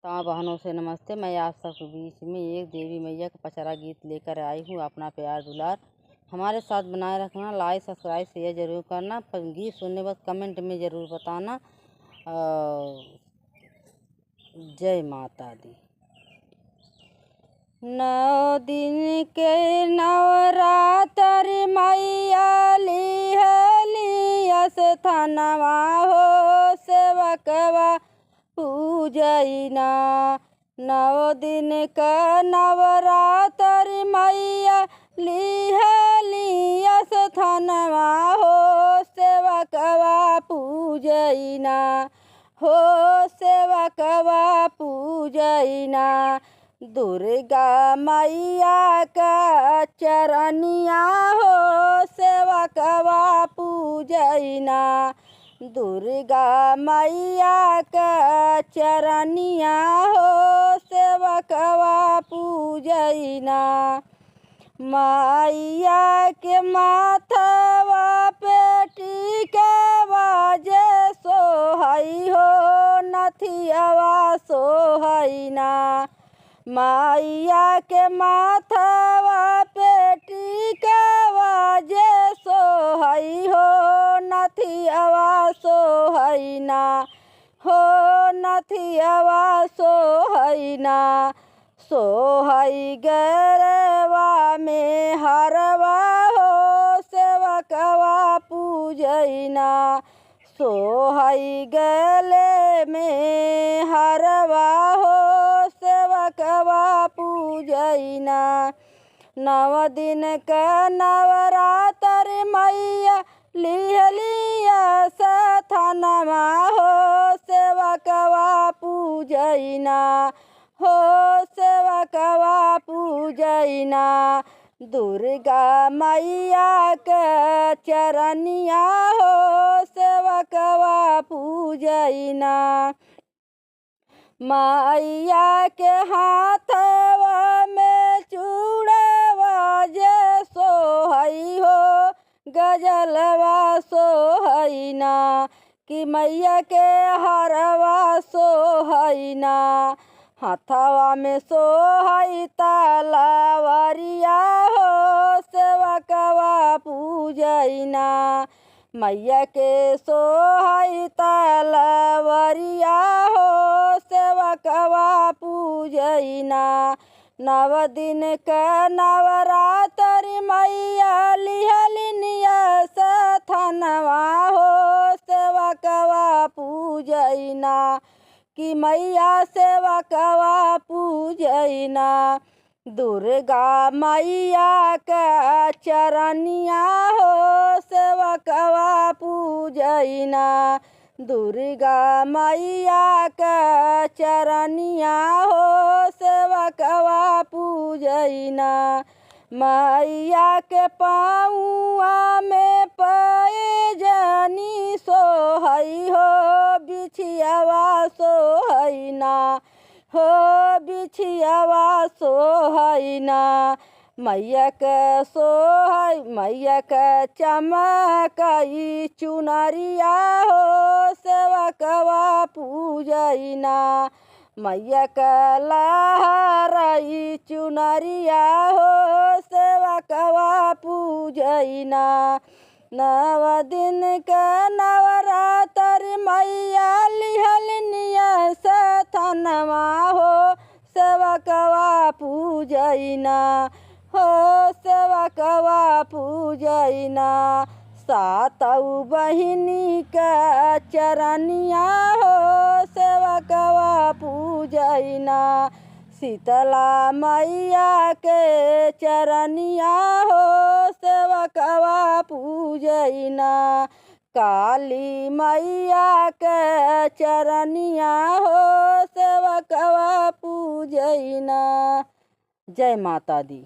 तमाम बहनों से नमस्ते। मैं आप सबके बीच में एक देवी मैया का पचरा गीत लेकर आई हूँ। अपना प्यार दुलार हमारे साथ बनाए रखना, लाइक सब्सक्राइब शेयर जरूर करना। गीत सुनने बाद कमेंट में ज़रूर बताना। जय माता दी। 9 दिन के नवरात्र मैया लिहली स्थानवा हो, सेवकवा पूजैना। 9 दिन का नवरात्र मैया लिहली स्थानवा हो, सेवकवा पूजैना हो, सेवकवा पूजैना। दुर्गा मैया का चरनिया हो, सेवकवा पूजैना। दुर्गा मैया का चरनिया हो, सेवकवा पूजैना। मैया के माथवा पे टिकवा जे सोहई हो, नथियावा सोहैना। मैया के माथवा पे टिकवा जे सोहई हो, नथियावा सोहैना हो, नथियावा सोहैना। सोहई गरवा में हरवा हो, सेवकवा पूजैना। सोहई गले में हरवा हो, सेवकवा पूजैना। 9 दिन का नवरात्र मैया लिहलिया स्थानवा हो, सेवकवा पूजैना हो, सेवकवा पूजैना। दुर्गा मैया का चरनिया हो, सेवकवा पूजैना। मैया के हाथवा में चूड़वा जे सोहई हो, गजलवा सोहैना। कि मैया के हरवा सोहैना। हाथवा में सोहई तलवारिया हो, सेवकवा पूजैना। मैया के सोहई तलवारिया हो, सेवकवा पूजैना। 9 दिन का नवरात्र मैया लिहलिया स्थानवा हो, सेवकवा पूजैना। कि मैया सेवकवा पूजैना। दुर्गा मैया का चरनिया हो, सेवकवा पूजैना। दुर्गा मैया का चरनिया हो, सेवकवा पूजैना। मैया के पाँवा में पैजनी सोहई हो, बिछियावा सोहैना हो, बिछियावा सोहैना। मैया के सोहई मैया के चमकई चुनरिया हो, सेवकवा पूजैना। मैया के लहरई चुनरिया हो, सेवकवा पूजैना। 9 दिन का नवरात्र मैया लिहलिया स्थानवा हो, सेवकवा पूजैना हो, सेवकवा पूजैना। 7 बहिनी का चरनिया हो, सेवकवा पूजैना। शीतला मैया के चरनिया हो, सेवकवा पूजैना। काली मैया के चरनिया हो, सेवकवा पूजैना। जय माता दी।